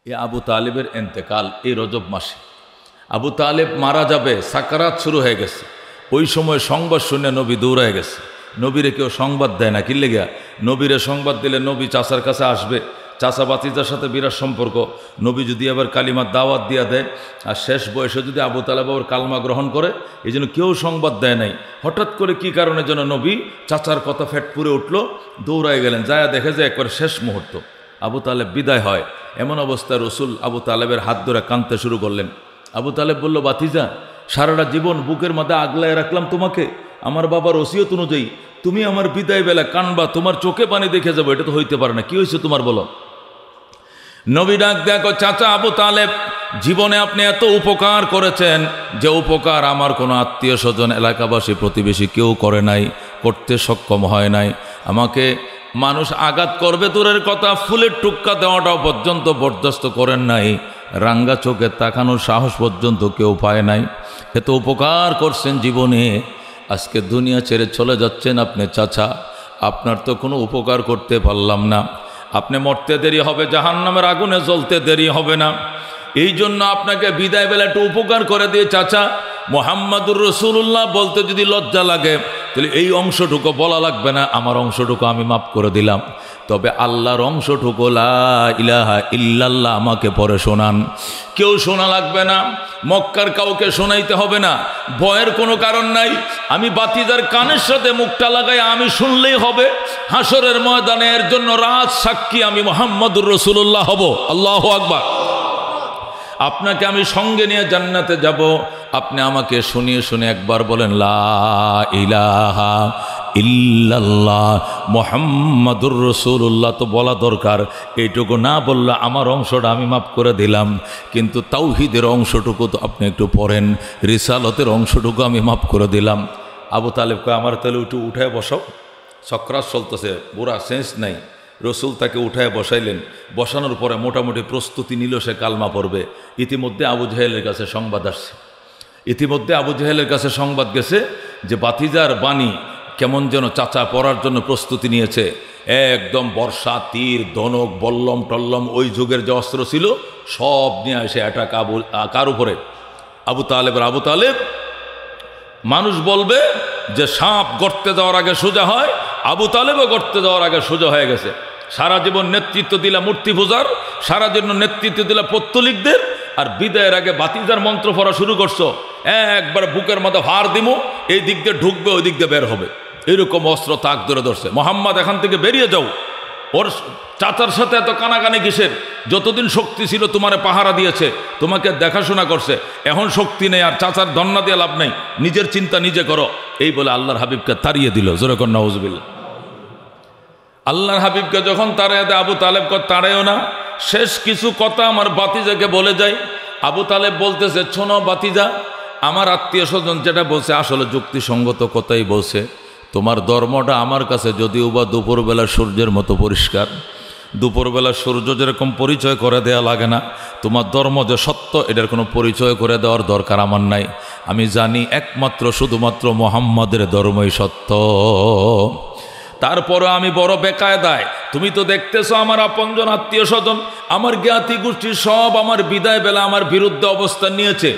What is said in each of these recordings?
এ আবু তালেবের এন্তেকাল এই রজব মাসে। আবু তালেব মারা যাবে, সাকারাত শুরু হয়ে গেছে। ওই সময় সংবাদ শুনে নবী দৌড়ায় গেছে। নবীরে কেউ সংবাদ দেয় না, কি লেগা? নবীরে সংবাদ দিলে নবী চাচার কাছে আসবে, চাচা বাতিজার সাথে বিরাট সম্পর্ক। নবী যদি আবার কালিমার দাওয়াত দিয়া দেয় আর শেষ বয়সে যদি আবু তালেব আবার কালমা গ্রহণ করে, এই জন্য কেউ সংবাদ দেয় নাই। হঠাৎ করে কি কারণে যেন নবী চাচার কথা ফেট পুরে উঠল, দৌড়ায় গেলেন, যায় দেখে যে একবার শেষ মুহূর্ত আবু তালেব বিদায় হয়। এমন অবস্থায় রসুল আবু তালেবের হাত ধরে কাঁদতে শুরু করলেন। আবু তালেব বলল, বাতিজা, সারাটা জীবন বুকের মধ্যে আগলায় রাখলাম তোমাকে, আমার বাবার ওসিয়ত অনুযায়ী তুমি আমার বিদায় বেলা কানবা, তোমার চোখে পানি দেখে যাবো, এটা তো হইতে পারে না, কি হয়েছে তোমার বলো? নবী ডাক দেখো, চাচা আবু তালেব, জীবনে আপনি এত উপকার করেছেন যে উপকার আমার কোনো আত্মীয় স্বজন, এলাকাবাসী, প্রতিবেশী কেউ করে নাই, করতে সক্ষম হয় নাই। আমাকে মানুষ আঘাত করবে দূরের কথা, ফুলের টুক্কা দেওয়াটাও পর্যন্ত বরদাস্ত করেন নাই, রাঙ্গা চোখে তাকানোর সাহস পর্যন্ত কেউ পায় নাই। এত উপকার করছেন জীবনে, আজকে দুনিয়া ছেড়ে চলে যাচ্ছেন আপনি চাচা, আপনার তো কোনো উপকার করতে পারলাম না। আপনি মরতে দেরি হবে, জাহান্নামের আগুনে জ্বলতে দেরি হবে না। এই জন্য আপনাকে বিদায় বেলা একটু উপকার করে দিয়ে চাচা, মুহাম্মাদুর রাসূলুল্লাহ বলতে যদি লজ্জা লাগে তাহলে এই অংশটুকু বলা লাগবে না, আমার অংশটুকু আমি মাফ করে দিলাম। তবে আল্লাহর অংশটুকু লা ইলাহা ইল্লাল্লাহ আমাকে পরে শোনান। কেউ শোনা লাগবে না, মক্কার কাউকে শোনাইতে হবে না, ভয়ের কোনো কারণ নাই। আমি বাতিজার কানের সাথে মুখটা লাগাই আমি শুনলেই হবে। হাসরের ময়দানে এর জন্য রাজ সাক্ষী আমি মুহাম্মাদুর রাসূলুল্লাহ হব। আল্লাহু আকবার। আপনাকে আমি সঙ্গে নিয়ে জান্নাতে যাব, আপনি আমাকে শুনিয়ে শুনে একবার বলেন লা ইলাহা ইল্লাল্লাহ মুহাম্মাদুর রাসূলুল্লাহ। তো বলা দরকার, এইটুকু না বললে আমার অংশটা আমি মাফ করে দিলাম, কিন্তু তাওহীদের অংশটুকু তো আপনি একটু পড়েন, রিসালতের অংশটুকু আমি মাফ করে দিলাম। আবু তালেব কয়, আমার তাহলে উঠায় বসাও, চক্রাস চলতেছে, বুড়া সেন্স নাই। রসুল তাকে উঠায় বসাইলেন, বসানোর পরে মোটামুটি প্রস্তুতি নিল সে কালমা পড়বে। ইতিমধ্যে আবু জাহেলের কাছে সংবাদ আসছে, ইতিমধ্যে আবু জাহেলের কাছে সংবাদ গেছে যে বাতিজার বাণী কেমন যেন চাচা পড়ার জন্য প্রস্তুতি নিয়েছে। একদম বর্ষা, তীর, ধনুক, বল্লম টল্লম, ওই যুগের যে অস্ত্র ছিল সব নিয়ে এসে অ্যাটাক কার উপরে? আবু তালেবের। আবু তালেব, মানুষ বলবে যে সাপ গর্তে যাওয়ার আগে সোজা হয়, আবু তালেবও গর্তে যাওয়ার আগে সোজা হয়ে গেছে। সারা জীবন নেতৃত্ব দিলা মূর্তি পূজার, সারা জীবন নেতৃত্ব দিলা পত্তলিকদের, আর বিদায়ের আগে বাতিজার মন্ত্র পড়া শুরু করছো। একবার বুকের মধ্যে ভার দিমো, এই দিক দিয়ে ঢুকবে, ওই দিক দিয়ে বের হবে, এরকম অস্ত্র তাক ধরে ধরছে। মোহাম্মদ, এখান থেকে বেরিয়ে যাও, ওর চাচার সাথে এত কানাকানি কিসের? যতদিন শক্তি ছিল তোমারে পাহারা দিয়েছে, তোমাকে দেখাশোনা করছে, এখন শক্তি নেই, আর চাচার ধন্না দিয়ে লাভ নেই, নিজের চিন্তা নিজে করো। এই বলে আল্লাহর হাবিবকে তাড়িয়ে দিল। জোরে কর নাউজুবিল্লাহ। আল্লাহর হাবিবকে যখন তাড়িয়ে দেয়, আবু তালেব তাড়ায়ও না। শেষ কিছু কথা আমার বাতিজাকে বলে যায়। আবু তালেব বলতেছে, শোনো বাতিজা, আমার আত্মীয় স্বজন যেটা বলছে আসলে যুক্তিসঙ্গত কথাই বলছে। তোমার ধর্মটা আমার কাছে যদিও বা দুপুরবেলা সূর্যের মতো পরিষ্কার, দুপুরবেলা সূর্য যেরকম পরিচয় করে দেয়া লাগে না, তোমার ধর্ম যে সত্য এটার কোনো পরিচয় করে দেওয়ার দরকার আমার নাই। আমি জানি একমাত্র শুধুমাত্র মুহাম্মাদের ধর্মই সত্য। তারপরে আমি বড় বেকায়দায়। তুমি তো দেখতেছো আমার আপনজন, আত্মীয় স্বজন, আমার জ্ঞাতি গোষ্ঠী সব আমার বিদায় বেলা আমার বিরুদ্ধে অবস্থান নিয়েছে।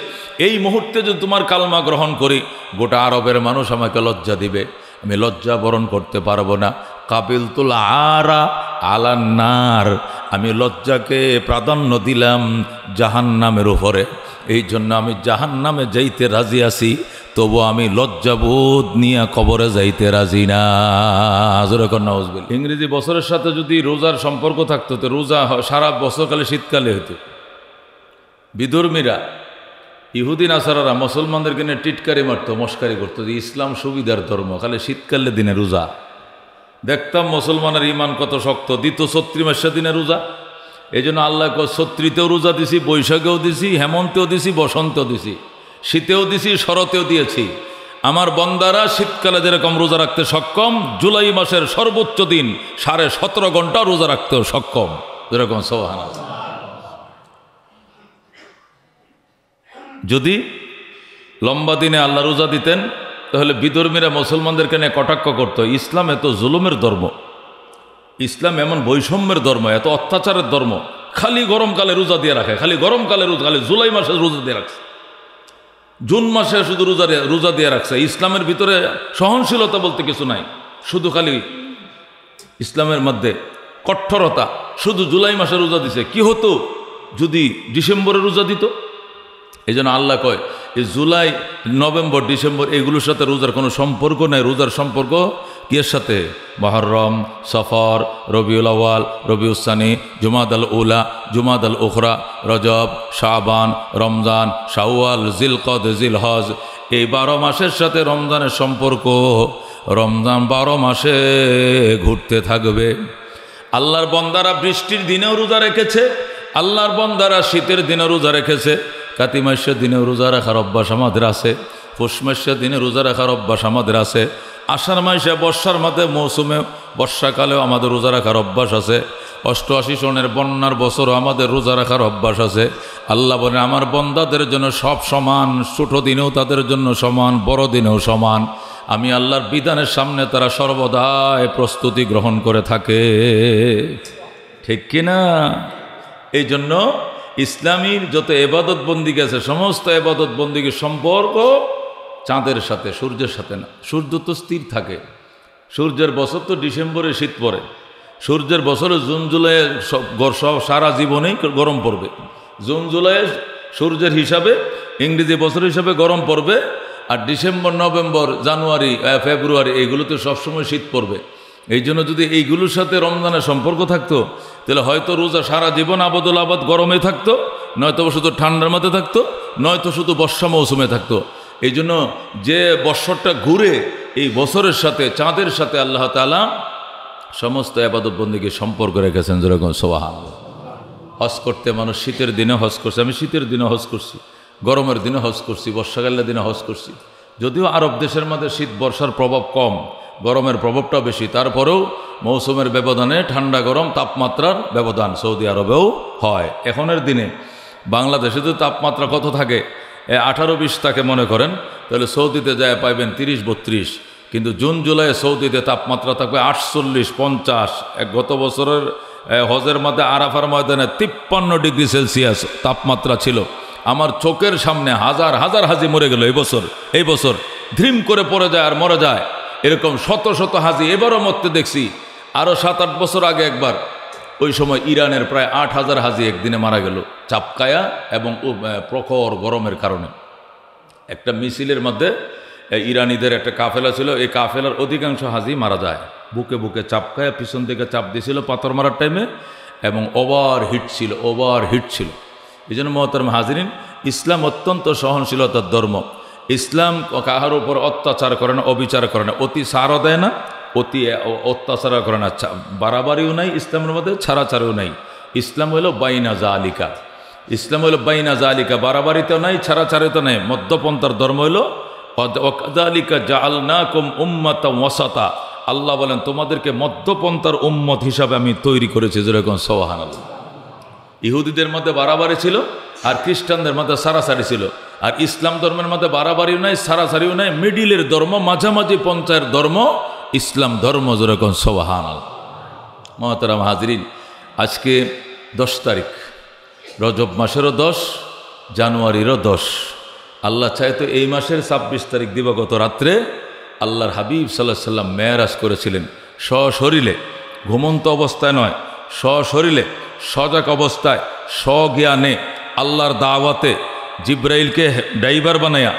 এই মুহূর্তে যদি তোমার কালমা গ্রহণ করি, গোটা আরবের মানুষ আমাকে লজ্জা দিবে, আমি লজ্জা বরণ করতে পারবো না। কাবিলতুল আরা আলান্নার, আমি লজ্জাকে প্রাধান্য দিলাম জাহান্নামের উপরে। এই জন্য আমি জাহান্নামে যাইতে রাজি আছি, তবু আমি লজ্জাবোধ নিয়ে কবরে যাইতে রাজি না। ইংরেজি বছরের সাথে যদি রোজার সম্পর্ক থাকতো, তো রোজা সারা বছরকালে শীতকালে হতো। বিধর্মীরা, ইহুদিন আসারারা মুসলমানদেরকে নিয়ে টিটকারি মারতো, মস্কারি করতো যে ইসলাম সুবিধার ধর্ম, খালি শীতকালের দিনে রোজা। দেখতাম মুসলমানের ইমান কত শক্ত, দিত ৩৬ মাসের দিনে রোজা। এই জন্য আল্লাহ ছত্রিতেও রোজা দিছি, বৈশাখেও দিছি, হেমন্তেও দিছি, বসন্তেও দিছি, শীতেও দিছি, শরতেও দিয়েছি। আমার বন্দারা শীতকালে যেরকম রোজা রাখতে সক্ষম, জুলাই মাসের সর্বোচ্চ দিন 17.5 ঘন্টা রোজা রাখতেও সক্ষম। যেরকম সুবহানাল্লাহ। যদি লম্বা দিনে আল্লাহ রোজা দিতেন, তাহলে বিধর্মীরা মুসলমানদেরকে নিয়ে কটাক্ষ করতো, ইসলাম এত জুলুমের ধর্ম, ইসলাম এমন বৈষম্যের ধর্ম, এত অত্যাচারের ধর্ম, খালি গরমকালে রোজা দিয়ে রাখে, খালি গরমকালে রোজা, খালি জুলাই মাসে রোজা দিয়ে রাখছে, জুন মাসে শুধু রোজা দিয়ে রাখছে। ইসলামের ভিতরে সহনশীলতা বলতে কিছু নাই, শুধু খালি ইসলামের মধ্যে কঠোরতা। শুধু জুলাই মাসে রোজা দিছে, কি হতো যদি ডিসেম্বরে রোজা দিত? এই জন্য আল্লাহ কয় এই জুলাই, নভেম্বর, ডিসেম্বর এগুলোর সাথে রোজার কোনো সম্পর্ক নেই। রোজার সম্পর্ক কিয়ের সাথে? মুহররম, সফর, রবিউল আউয়াল, রবিউল সানি, জুমাদাল উলা, জুমাদাল উখরা, রজব, শাবান, রমজান, শাওয়াল, জিলকদ, জিলহজ, এই 12 মাসের সাথে রমজানের সম্পর্ক। রমজান 12 মাসে ঘুরতে থাকবে। আল্লাহর বন্দারা বৃষ্টির দিনেও রোজা রেখেছে, আল্লাহর বন্দারা শীতের দিনে রোজা রেখেছে। কাতি মাসের দিনে রোজা রাখার অভ্যাস আমাদের আছে, পৌষ মাসের দিনে রোজা রাখার অভ্যাস আমাদের আছে, আষাঢ় মাসে বর্ষার মাঝে মৌসুমে বর্ষাকালেও আমাদের রোজা রাখার অভ্যাস আছে, 88 সনের বন্যার বছরও আমাদের রোজা রাখার অভ্যাস আছে। আল্লাহ বলেন আমার বন্দাদের জন্য সব সমান, ছোট দিনেও তাদের জন্য সমান, বড় দিনেও সমান। আমি আল্লাহর বিধানের সামনে তারা সর্বদাই প্রস্তুতি গ্রহণ করে থাকে, ঠিক কিনা? এই জন্য ইসলামীর যত এবাদত বন্দিগি আছে, সমস্ত এবাদত বন্দিগির সম্পর্ক চাঁদের সাথে, সূর্যের সাথে না। সূর্য তো স্থির থাকে, সূর্যের বছর তো ডিসেম্বরে শীত পড়ে, সূর্যের বছরে জুন জুলাইয়ে সারা জীবনেই গরম পড়বে। জুন জুলাইয়ে সূর্যের হিসাবে, ইংরেজি বছর হিসাবে গরম পড়বে, আর ডিসেম্বর, নভেম্বর, জানুয়ারি, ফেব্রুয়ারি এগুলোতে সবসময় শীত পড়বে। এই জন্য যদি এইগুলোর সাথে রমজানের সম্পর্ক থাকতো, তাহলে হয়তো রোজা সারা জীবন আবাদুল আবাদ গরমে থাকতো, নয়তো শুধু ঠান্ডার মধ্যে থাকতো, নয়তো শুধু বর্ষা মৌসুমে থাকতো। এই জন্য যে বৎসরটা ঘুরে, এই বছরের সাথে, চাঁদের সাথে আল্লাহ তাআলা সমস্ত ইবাদত বন্দেগীর সম্পর্ক রেখেছেন। যেরকম সুবহানাল্লাহ। হজ করতে মানুষ শীতের দিনে হজ করছে, আমি শীতের দিনে হজ করছি, গরমের দিনে হজ করছি, বর্ষাকালের দিনে হজ করছি। যদিও আরব দেশের মধ্যে শীত বর্ষার প্রভাব কম, গরমের প্রভাবটা বেশি, তারপরেও মৌসুমের ব্যবধানে ঠান্ডা গরম তাপমাত্রার ব্যবধান সৌদি আরবেও হয়। এখনের দিনে বাংলাদেশে তো তাপমাত্রা কত থাকে? 18-20 থাকে মনে করেন, তাহলে সৌদিতে যায় পাইবেন 30-32, কিন্তু জুন জুলাইয়ে সৌদিতে তাপমাত্রা থাকবে 48-50। গত বছরের হজের মধ্যে আরাফার ময়দানে 53 ডিগ্রি সেলসিয়াস তাপমাত্রা ছিল। আমার চোখের সামনে হাজার হাজার হাজি মরে গেল এই বছর ধ্রিম করে পড়ে যায় আর মরে যায়। এরকম শত শত হাজি এবারও মরতে দেখছি। আরও 7-8 বছর আগে একবার, ওই সময় ইরানের প্রায় 8000 হাজি একদিনে মারা গেল চাপকায়া এবং প্রখর গরমের কারণে। একটা মিছিলের মধ্যে ইরানিদের একটা কাফেলা ছিল, এই কাফেলার অধিকাংশ হাজি মারা যায়। বুকে বুকে চাপকায়া, পিছন থেকে চাপ দিয়েছিল পাথর মারার টাইমে, এবং ওভার হিট ছিল। এই জন্য মোহতারাম হাজিরিন, ইসলাম অত্যন্ত সহনশীলতার ধর্ম। ইসলাম কাহার উপর অত্যাচার করে না, অবিচার করে না, অতি সারও দেয় না, অতি অত্যাচার করে না, বাড়াবাড়িও নাই ইসলামের মধ্যে, ছাড়াছাড়িও নাই। ইসলাম হলো বাইনা জালিকা, ইসলাম হলো বাইনা জালিকা, বাড়াবাড়িতেও নাই, ছাড়াছাড়িতেও নাই, মধ্যপন্থার ধর্ম হলো ওয়াকাযালিকা জাআলনাকুম উম্মাতান ওয়াসাতা। আল্লাহ বলেন তোমাদেরকে মধ্যপন্থার উম্মত হিসাবে আমি তৈরি করেছি। যেরকম সুবহানাল্লাহ। ইহুদিদের মধ্যে বাড়াবাড়ি ছিল, আর খ্রিস্টানদের মধ্যে সারাসারি ছিল। আর ইসলাম ধর্মের মধ্যে বাড়াবাড়িও নাই, সারাসারিও নাই, মিডিলের ধর্ম, মাঝামাঝি পঞ্চায়ের ধর্ম ইসলাম ধর্ম। যেরকম সুবহানাল্লাহ। মুহতারাম হাজিরিন, আজকে 10 তারিখ, রজব মাসেরও 10, জানুয়ারিরও 10। আল্লাহ চাইতো এই মাসের 26 তারিখ দিবাগত রাত্রে আল্লাহর হাবিব সাল্লাল্লাহু আলাইহি সাল্লাম মেরাজ করেছিলেন সশরীরে, ঘুমন্ত অবস্থায় নয়, সশরীরে, সজাগ অবস্থায়, স্বজ্ঞানে, আল্লাহর দাওয়াতে, জিব্রাইলকে ড্রাইভার বানায়া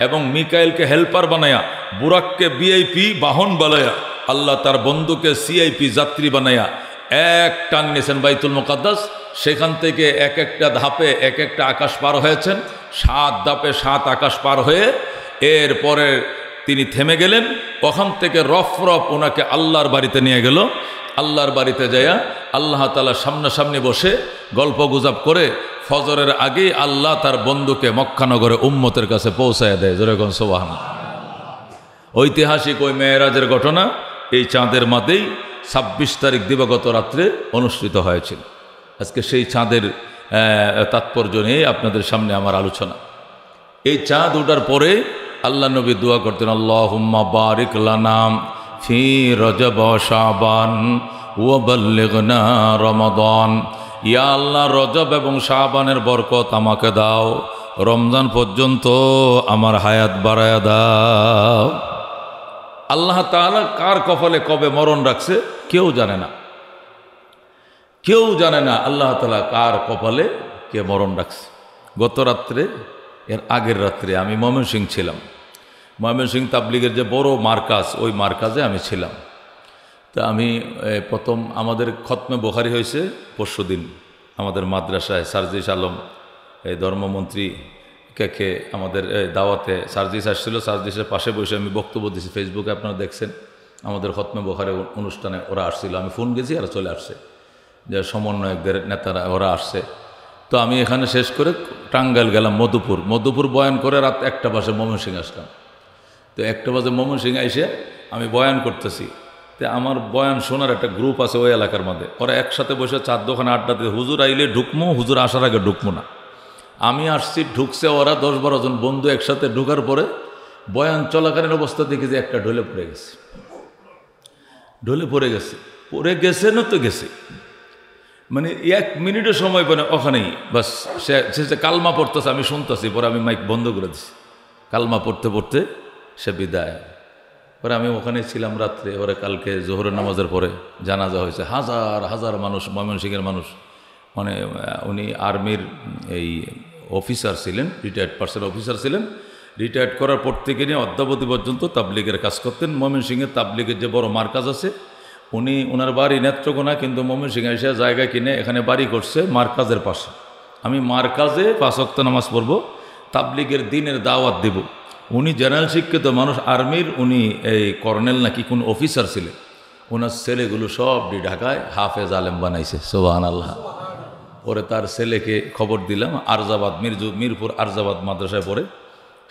এবং মিকাইলকে হেল্পার বানায়া, বুরাককে ভিআইপি বাহন বানায়া, আল্লাহ তার বন্ধুকে সিআইপি যাত্রী বানায়া এক টান নিয়েছেন বাইতুল মুকাদ্দাস। সেখান থেকে এক একটা ধাপে এক একটা আকাশ পার হয়েছেন, 7 ধাপে 7 আকাশ পার হয়ে এরপরে তিনি থেমে গেলেন। ওখান থেকে রফ ওনাকে আল্লাহর বাড়িতে নিয়ে গেল। আল্লাহর বাড়িতে যাইয়া আল্লাহ তাআলা সামনাসামনি বসে গল্প গুজব করে ফজরের আগেই আল্লাহ তার বন্ধুকে মক্কানগরে উম্মতের কাছে পৌঁছায় দেয়। যেরকম সুবহানাল্লাহ। ঐতিহাসিক ওই মেরাজের ঘটনা এই চাঁদের মাঝেই 26 তারিখ দিবাগত রাত্রে অনুষ্ঠিত হয়েছিল। আজকে সেই চাঁদের তাৎপর্য নিয়ে আপনাদের সামনে আমার আলোচনা। এই চাঁদ ওঠার পরে আল্লাহ নবী দোয়া করতেন, আল্লাহুম্মা বারিক লানা ফি রজব শাবান ওয়া বাল্লিগনা রমাদান। ইয়া আল্লাহ রজব এবং শাবানের বরকত আমাকে দাও, রমজান পর্যন্ত আমার হায়াত বাড়ায়া দাও। আল্লাহ তাআলা কার কপালে কবে মরণ রাখছে কেউ জানে না, কেউ জানে না আল্লাহ তাআলা কার কপালে কে মরণ রাখছে। গত রাত্রে, এর আগের রাত্রে আমি ময়মনসিংহ ছিলাম। ময়মনসিংহ তাবলিগের যে বড় মার্কাজ, ওই মার্কাজে আমি ছিলাম। তা আমি প্রথম আমাদের খতমে বুখারী হয়েছে পরশুদিন আমাদের মাদ্রাসায়। সার্জিস আলম এই ধর্মমন্ত্রী কে আমাদের দাওয়াতে সার্জিস আসছিল, সার্জিসের পাশে বসে আমি বক্তব্য দিয়েছি, ফেসবুকে আপনারা দেখছেন। আমাদের খতমে বুখারী অনুষ্ঠানে ওরা আসছিল, আমি ফোন গেছি আর চলে আসছে, যে সমন্বয়কদের নেতারা ওরা আসছে। তো আমি এখানে শেষ করে টাঙ্গাইল গেলাম, মধুপুর বয়ান করে রাত 1টা বাজে ময়মনসিংহ আসলাম। তো 1টা বাজে ময়মনসিংহ এসে আমি বয়ান করতেছি। তো আমার বয়ান শোনার একটা গ্রুপ আছে ওই এলাকার মধ্যে, ওরা একসাথে বসে চার দোকানে আড্ডা দিয়ে হুজুর আইলে ঢুকমো, হুজুর আসার আগে ঢুকমো না। আমি আসছি, ঢুকছে ওরা 10-12 জন বন্ধু একসাথে। ঢুকার পরে বয়ান চলাকালীন অবস্থা দেখি যে একটা ঢলে পড়ে গেছে, পড়ে গেছে না তো গেছে, মানে 1 মিনিটের সময় পরে ওখানেই বাস সে কালমা পড়তেছে, আমি শুনতেছি। পরে আমি মাইক বন্ধ করে দিছি, কালমা পড়তে পড়তে সে বিদায়। পরে আমি ওখানে ছিলাম রাত্রে। ওরা কালকে জোহরের নামাজের পরে জানাজা হয়েছে, হাজার হাজার মানুষ, ময়মনসিংহের মানুষ। মানে উনি আর্মির এই অফিসার ছিলেন, রিটায়ার্ড পার্সন অফিসার ছিলেন। রিটায়ার্ড করার পর থেকে নিয়ে অদ্যাবধি পর্যন্ত তাবলিগের কাজ করতেন। ময়মনসিংহের তাবলিগের যে বড় মার্কাজ আছে, উনি ওনার বাড়ি নেত্রকোনা, কিন্তু ময়মনসিংহে এসে জায়গা কিনে এখানে বাড়ি করছে মার্কাজের পাশে। আমি মার্কাজে 5 ওয়াক্ত নামাজ পড়ব, তাবলিগের দিনের দাওয়াত দেব। উনি জেনারেল শিক্ষিত মানুষ, আর্মির, উনি এই কর্নেল নাকি কোন অফিসার ছিলেন। ওনার ছেলেগুলো সব ঢাকায় হাফেজ আলেম বানাইছে, সুবহানাল্লাহ। পরে তার ছেলেকে খবর দিলাম, আরজাবাদ মিরপুর আরজাবাদ মাদ্রাসায় পড়ে,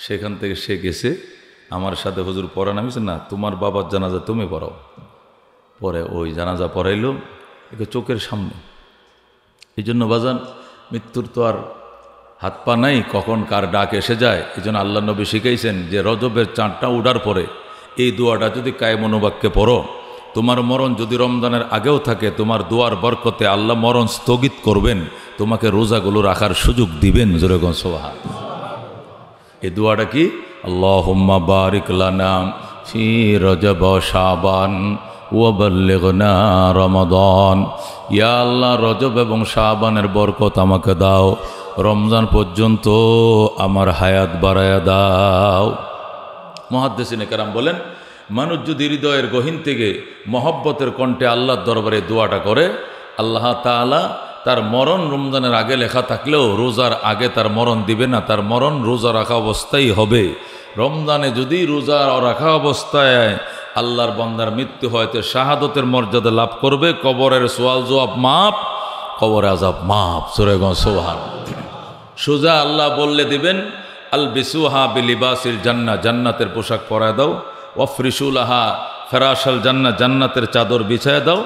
সেখান থেকে সে গেছে আমার সাথে, হুজুর পড়ান। আমি না, তোমার বাবার জানাজা তুমি পড়াও। পরে ওই জানাজা পড়াইল একে চোখের সামনে। এই জন্য বাজান, মৃত্যুর তো আর হাত পা নাই, কখন কার ডাক এসে যায়। এই জন্য আল্লাহ নবী শিখাইছেন যে রজবের চাঁদটা উঠার পরে এই দোয়াটা যদি কায়মনোবাক্যে পড়ো, তোমার মরণ যদি রমজানের আগেও থাকে, তোমার দোয়ার বরকতে আল্লাহ মরণ স্থগিত করবেন, তোমাকে রোজাগুলো রাখার সুযোগ দিবেন। যেরকম সুবহান। এই দোয়াটা কি? আল্লাহুম্মা বারিক লানা ফি রজব শাবান ওয়া বাল্লিগনা রমাদান। ইয়া আল্লাহ, রজব এবং শাবানের বরকত আমাকে দাও, রমজান পর্যন্ত আমার হায়াত বাড়ায়া দাও। মুহাদ্দিসিনে কেরাম বলেন, মানুষ যদি হৃদয়ের গহীন থেকে মহব্বতের কণ্ঠে আল্লাহর দরবারে দোয়াটা করে, আল্লাহ তাআলা তার মরণ রমজানের আগে লেখা থাকলেও রোজার আগে তার মরণ দিবে না, তার মরণ রোজা রাখা অবস্থায় হবে। রমজানে যদি রোজা রাখা অবস্থায় আল্লাহর বান্দার মৃত্যু হয়, তো শাহাদতের মর্যাদা লাভ করবে, কবরের সওয়াল জবাব মাপ, কবরে আযাব মাপ। সূরা সুবহান। সোজা আল্লাহ বললে দিবেন, আল বিসুহা বিলিবাসিল জান্নাহ, জান্নাতের পোশাক পরায় দাও। ওয়ফরিসুলাহা ফেরাশাল জান্নাহ, জান্নাতের চাদর বিছায় দাও।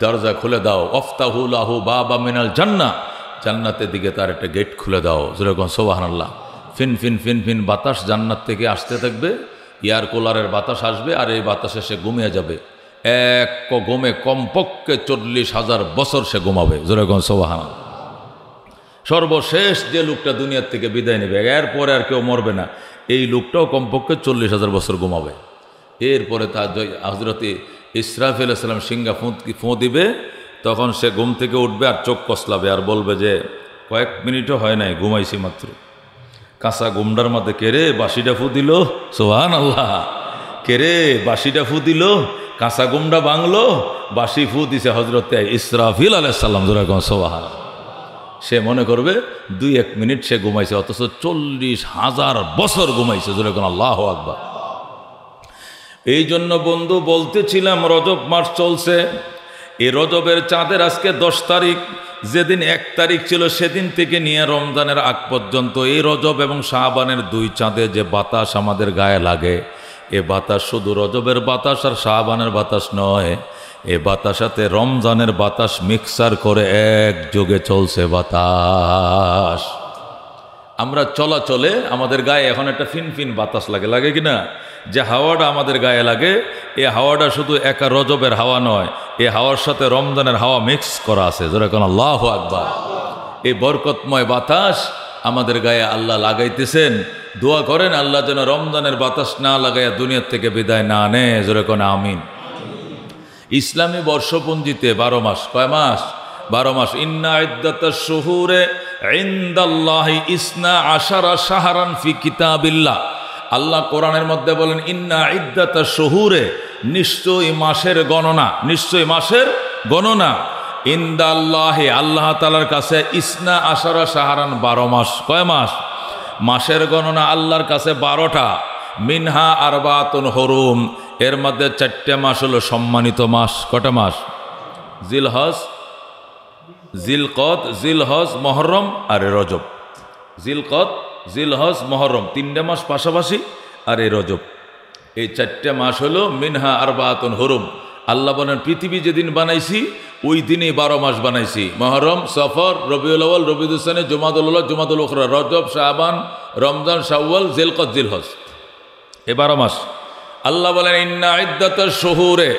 দরজা খুলে দাও। ওয়ফতাহু লাহু বাবা মিনাল জান্নাহ, জান্নাতের দিকে তার একটা গেট খুলে দাও। যেরকম সুবহানাল্লাহ। ফিন ফিন ফিন ফিন বাতাস জান্নাত থেকে আসতে থাকবে, এয়ার কুলারের বাতাস আসবে, আর এই বাতাসে সে ঘুমিয়ে যাবে। এক ঘুমে কমপক্ষে 40,000 বছর সে ঘুমাবে। যেরকম সুবহানাল্লাহ। সর্বশেষ যে লোকটা দুনিয়ার থেকে বিদায় নেবে, এরপরে আর কেউ মরবে না, এই লোকটাও কমপক্ষে 40,000 বছর ঘুমাবে। এরপরে তার হযরতে ইসরাফিল আলাইহিস সালাম সিংহা ফোঁ দিবে, তখন সে ঘুম থেকে উঠবে আর চোখ কসলাবে আর বলবে যে কয়েক মিনিটও হয় নাই, ঘুমাইছি মাত্র। কাঁচা গুমডার মধ্যে কেরে বাঁশিটা ফু দিল, সুবহানাল্লাহ। কেরে বাঁশিটা ফু দিল, কাঁচা গুমডা বাংলো, বাঁশি ফু দিছে হযরতে ইসরাফিল আলাইহিস সালাম। যেরকম সুবহানাল্লাহ। সে মনে করবে 2-1 মিনিট সে ঘুমাইছে, অথচ 40,000 বছর ঘুমাইছে। যেরকম আল্লাহু আকবার। এই জন্য বন্ধু বলতেছিলাম, রজব মাস চলছে, এই রজবের চাঁদের আজকে 10 তারিখ। যেদিন 1 তারিখ ছিল সেদিন থেকে নিয়ে রমজানের আগ পর্যন্ত এই রজব এবং শাবানের 2 চাঁদে যে বাতাস আমাদের গায়ে লাগে, এ বাতাস শুধু রজবের বাতাস আর শাবানের বাতাস নয়, এ বাতাসাতে রমজানের বাতাস মিক্সার করে একযোগে চলছে বাতাস। আমরা চলাচলে আমাদের গায়ে এখন একটা ফিনফিন বাতাস লাগে, লাগে কিনা? যে হাওয়াটা আমাদের গায়ে লাগে, এ হাওয়াটা শুধু একা রজবের হাওয়া নয়, এই হাওয়ার সাথে রমজানের হাওয়া মিক্স করা আছে, যেরকম আল্লাহু আকবার। এই বরকতময় বাতাস আমাদের গায়ে আল্লাহ লাগাইতেছেন। দোয়া করেন আল্লাহ যেন রমজানের বাতাস না লাগাইয়া দুনিয়ার থেকে বিদায় না নেয়, যেরকম আমিন। ইসলামী বর্ষপঞ্জিতে 12 মাস, কয় মাস? 12 মাস। ইন্না ইদ্দাতাশ শুহুরে ইনদাল্লাহি ইসনা আশারা শাহরান ফি কিতাবিল্লাহ। আল্লাহ কোরআনের মধ্যে বলেন ইন্না ইদ্দাতাশ শুহুরে, নিশ্চয়ই মাসের গণনা, নিশ্চয়ই মাসের গণনা, ইনদাল্লাহি আল্লাহ তাআলার কাছে, ইসনা আশারা শাহরান 12 মাস। কয় মাস? মাসের গণনা আল্লাহর কাছে 12টা। মিনহা আরবাতুন হুরুম, এর মধ্যে 4টে মাস হলো সম্মানিত মাস। কটা মাস? জিলহজ, জিলকদ, জিলহজ, মুহররম আর রজব। জিলকদ, জিলহজ, মুহররম, 3টে মাস পাশাপাশি, আর এই রজব। এই 4টে মাস হলো মিনহা আরবাতুন হুরুম। আল্লাহ বলেন পৃথিবী যেদিন বানাইছি ওই দিনই 12 মাস বানাইছি। মুহররম, সফর, রবিউল আউয়াল, রবিউল সানি, জুমাদুল উলা, জুমাদুল উখরা, রজব, শাবান, রমজান, শাওয়াল, জিলকদ, জিলহজ, এই 12 মাস। আল্লাহ বলেন ইন্না ইদ্দাতাশ শুহুরে,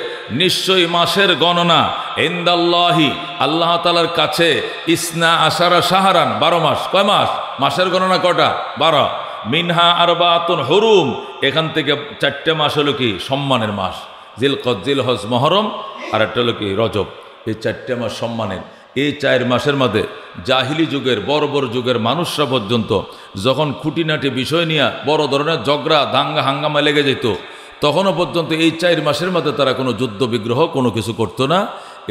নিশ্চয়ই মাসের গণনা, ইনদাল্লাহি আল্লাহ তাআলার কাছে, ইসনা আশারা শাহরান 12 মাস। কয় মাস? মাসের গণনা কটা? 12। মিনহা আরবাতুন হুরুম, এখান থেকে 4টে মাস হলো কি সম্মানের মাস, জিলকদ, জিলহজ, মুহররম, আর একটা হলো কি রজব। এই 4টে মাস সম্মানের। এই 4 মাসের মধ্যে জাহিলি যুগের, বর্বর যুগের মানুষরা পর্যন্ত যখন খুঁটিনাটি বিষয় নিয়ে বড় ধরনের ঝগড়া দাঙ্গা হাঙ্গামা লেগে যেত, তখনও পর্যন্ত এই 4 মাসের মধ্যে তারা কোনো যুদ্ধ বিগ্রহ কোনো কিছু করতো না।